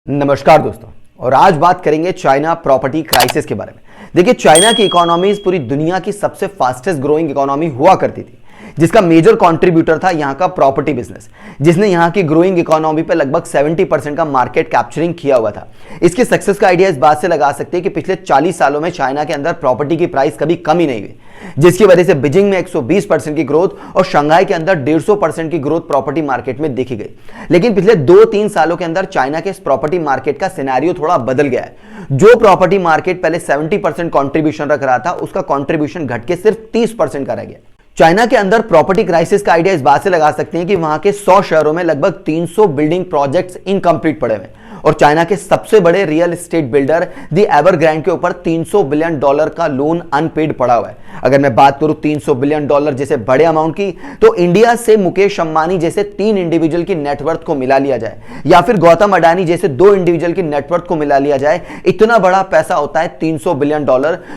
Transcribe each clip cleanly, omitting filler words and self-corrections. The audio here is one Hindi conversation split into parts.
नमस्कार दोस्तों, और आज बात करेंगे चाइना प्रॉपर्टी क्राइसिस के बारे में। देखिए, चाइना की इकोनॉमी पूरी दुनिया की सबसे फास्टेस्ट ग्रोइंग इकोनॉमी हुआ करती थी, जिसका मेजर कंट्रीब्यूटर था यहां का प्रॉपर्टी बिजनेस, जिसने यहां की ग्रोइंग इकोनॉमी पे लगभग 70% का मार्केट कैप्चरिंग किया हुआ था। इसके सक्सेस का आइडिया इस बात से लगा सकते हैं कि पिछले 40 सालों में चाइना के अंदर प्रॉपर्टी की प्राइस कभी कम ही नहीं हुई, जिसकी वजह से बीजिंग में 120% की ग्रोथ और शंघाई के अंदर 150% की ग्रोथ प्रॉपर्टी मार्केट में देखी गई। लेकिन पिछले 2-3 सालों के अंदर चाइना के इस प्रॉपर्टी मार्केट का सिनेरियो थोड़ा बदल गया है। जो प्रॉपर्टी मार्केट पहले 70% कंट्रीब्यूशन रख रहा था, उसका कंट्रीब्यूशन घट के सिर्फ 30% का रह गया। चाइना के अंदर प्रॉपर्टी क्राइसिस का आइडिया इस बात से लगा सकते हैं कि वहां के 100 शहरों में लगभग 300 बिल्डिंग प्रोजेक्ट्स इनकम्प्लीट पड़े हुए, और चाइना के सबसे बड़े रियल एस्टेट बिल्डर दी एवरग्रांड के ऊपर $300 बिलियन का लोन अनपेड पड़ा हुआ है। अगर मैं बात करूं $300 बिलियन जैसे बड़े अमाउंट की, तो इंडिया से मुकेश अंबानी जैसे 3 इंडिविजुअल की नेटवर्थ को मिला लिया जाए, या फिर गौतम अडानी जैसे 2 इंडिविजुअल की नेटवर्थ को मिला लिया जाए, इतना बड़ा पैसा होता है $300 बिलियन,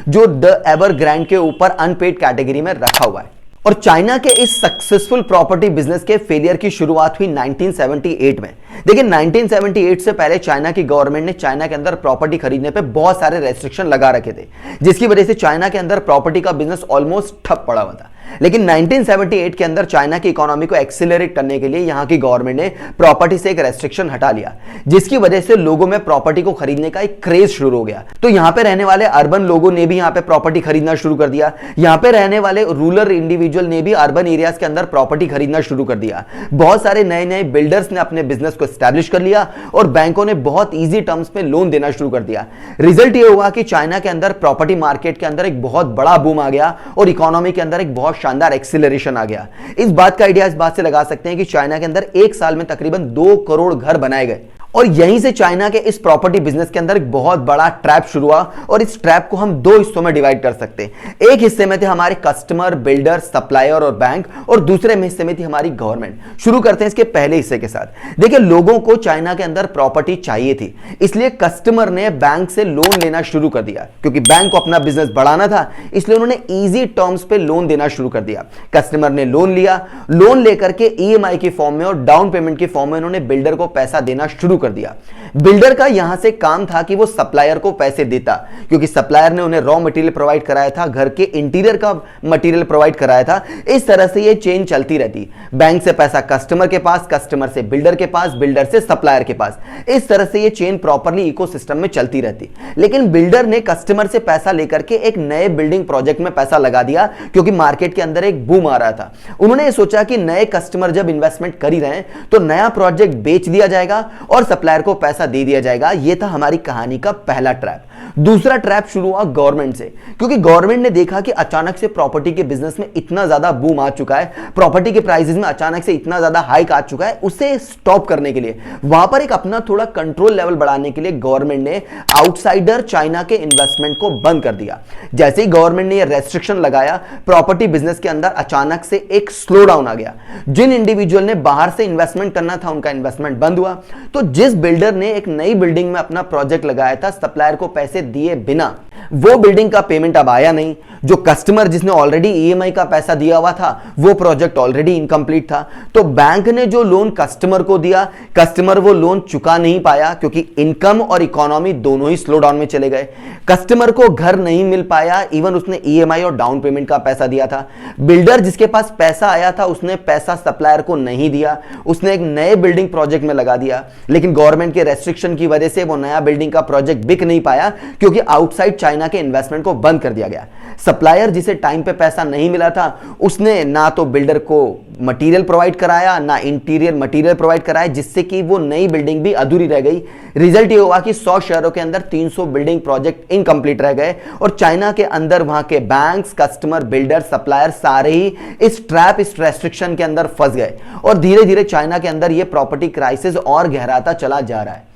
जो द एवरग्रांड के ऊपर अनपेड कैटेगरी में रखा हुआ है। और चाइना के इस सक्सेसफुल प्रॉपर्टी बिजनेस के फेलियर की शुरुआत हुई 1978 में। देखिए, 1978 से पहले चाइना की गवर्नमेंट ने चाइना के अंदर प्रॉपर्टी खरीदने पे बहुत सारे रेस्ट्रिक्शन लगा रखे थे, जिसकी वजह से चाइना के अंदर प्रॉपर्टी का बिजनेस ऑलमोस्ट ठप पड़ा हुआ था। लेकिन 1978 के अंदर चाइना की इकोनॉमी को एक्सीलरेट करने के लिए यहां की गवर्नमेंट ने प्रॉपर्टी से एक रेस्ट्रिक्शन हटा लिया, जिसकी वजह से लोगों में प्रॉपर्टी को खरीदने का एक क्रेज शुरू हो गया। तो यहां पे रहने वाले अर्बन लोगों ने भी यहां पे प्रॉपर्टी खरीदना शुरू कर दिया। यहां पे रहने वाले रूरल इंडिविजुअल ने भी अर्बन एरियाज के अंदर प्रॉपर्टी खरीदना शुरू कर दिया। बहुत सारे नए नए बिल्डर्स ने अपने बिजनेस को एस्टैब्लिश कर लिया, और बैंकों ने बहुत ईजी टर्म्स में लोन देना शुरू कर दिया। रिजल्ट ये हुआ कि चाइना के अंदर प्रॉपर्टी मार्केट के अंदर एक बहुत बड़ा बूम आ गया, और इकोनॉमी के अंदर एक बहुत शानदार एक्सीलरेशन आ गया। इस बात का आइडिया इस बात से लगा सकते हैं कि चाइना के अंदर एक साल में तकरीबन 2 करोड़ घर बनाए गए, और यहीं से चाइना के इस प्रॉपर्टी बिजनेस के अंदर एक बहुत बड़ा ट्रैप शुरू हुआ। और इस ट्रैप को हम 2 हिस्सों में डिवाइड कर सकते हैं। एक हिस्से में थे हमारे कस्टमर, बिल्डर, सप्लायर और बैंक, और दूसरे हिस्से में थी हमारी गवर्नमेंट। शुरू करते हैं इसके पहले हिस्से के साथ। देखिए, लोगों को चाइना के अंदर प्रॉपर्टी चाहिए थी, इसलिए कस्टमर ने बैंक से लोन लेना शुरू कर दिया। क्योंकि बैंक को अपना बिजनेस बढ़ाना था, इसलिए उन्होंने ईजी टर्म्स पे लोन देना शुरू कर दिया। कस्टमर ने लोन लिया, लोन लेकर के ईएमआई की फॉर्म में और डाउन पेमेंट की फॉर्म में उन्होंने बिल्डर को पैसा देना शुरू कर दिया। बिल्डर का यहां से काम था कि वो सप्लायर को पैसे देता, क्योंकि सप्लायर ने उन्हें रॉ मटेरियल प्रोवाइड कराया था, घर के इंटीरियर का मटेरियल प्रोवाइड कराया था। इस तरह से ये चेन चलती रहती, बैंक से पैसा कस्टमर के पास, कस्टमर से बिल्डर के पास, बिल्डर से सप्लायर के पास। इस तरह से ये चेन प्रॉपर्ली इकोसिस्टम में चलती रहती। लेकिन बिल्डर ने कस्टमर से पैसा लेकर के एक नए बिल्डिंग प्रोजेक्ट में पैसा लगा दिया, क्योंकि मार्केट के अंदर एक बूम आ रहा था। उन्होंने सोचा कि नए कस्टमर जब इन्वेस्टमेंट कर ही रहे हैं, तो नया प्रोजेक्ट बेच दिया जाएगा और सप्लायर को पैसा दे दिया जाएगा। यह था हमारी कहानी का पहला ट्रैप। दूसरा ट्रैप शुरू हुआ गवर्नमेंट से, क्योंकि गवर्नमेंट ने देखा कि अचानक से प्रॉपर्टी के बिजनेस में इतना ज्यादा बूम आ चुका है, प्रॉपर्टी के प्राइसेस में अचानक से इतना ज्यादा हाइक आ चुका है। उसे स्टॉप करने के लिए, वहां पर एक अपना थोड़ा कंट्रोल लेवल बढ़ाने के लिए गवर्नमेंट ने आउटसाइडर चाइना के इन्वेस्टमेंट को बंद कर दिया। जैसे ही गवर्नमेंट ने यह रेस्ट्रिक्शन लगाया, प्रॉपर्टी बिजनेस के अंदर अचानक से एक स्लो डाउन आ गया। जिन इंडिविजुअल ने बाहर से इन्वेस्टमेंट करना था, उनका इन्वेस्टमेंट बंद हुआ। तो जिस बिल्डर ने एक नई बिल्डिंग में अपना प्रोजेक्ट लगाया था, सप्लायर को पैसे दिए बिना, वो बिल्डिंग का पेमेंट अब आया नहीं। जो कस्टमर जिसने ऑलरेडी ईएमआई का पैसा दिया हुआ था, वो प्रोजेक्ट ऑलरेडी इनकम्प्लीट था। तो बैंक ने जो लोन कस्टमर को दिया, कस्टमर वो लोन चुका नहीं पाया, क्योंकि इनकम और इकोनॉमी दोनों ही स्लो डाउन में चले गए। कस्टमर को घर नहीं मिल पाया, इवन उसने ईएमआई और डाउन पेमेंट का पैसा दिया था। बिल्डर जिसके पास पैसा आया था, उसने पैसा सप्लायर को नहीं दिया, उसने एक नए बिल्डिंग प्रोजेक्ट में लगा दिया। लेकिन गवर्नमेंट के रेस्ट्रिक्शन की वजह से वो नया बिल्डिंग का प्रोजेक्ट बिक नहीं पाया, क्योंकि आउटसाइड चाइना के इन्वेस्टमेंट को बंद कर दिया गया। सप्लायर जिसे टाइम पे पैसा नहीं मिला था, उसने ना तो बिल्डर को मटेरियल प्रोवाइड कराया, ना इंटीरियर मटेरियल प्रोवाइड कराया, जिससे कि वो नई बिल्डिंग भी अधूरी रह गई। रिजल्ट ये हुआ कि 100 शहरों के अंदर 300 बिल्डिंग प्रोजेक्ट इनकम्प्लीट रह गए, और चाइना के अंदर वहां के बैंक्स, कस्टमर, बिल्डर, सप्लायर सारे ही इस ट्रैप, इस रेस्ट्रिक्शन के अंदर फंस गए। और धीरे धीरे चाइना के अंदर ये प्रॉपर्टी क्राइसिस और गहराता चला जा रहा है।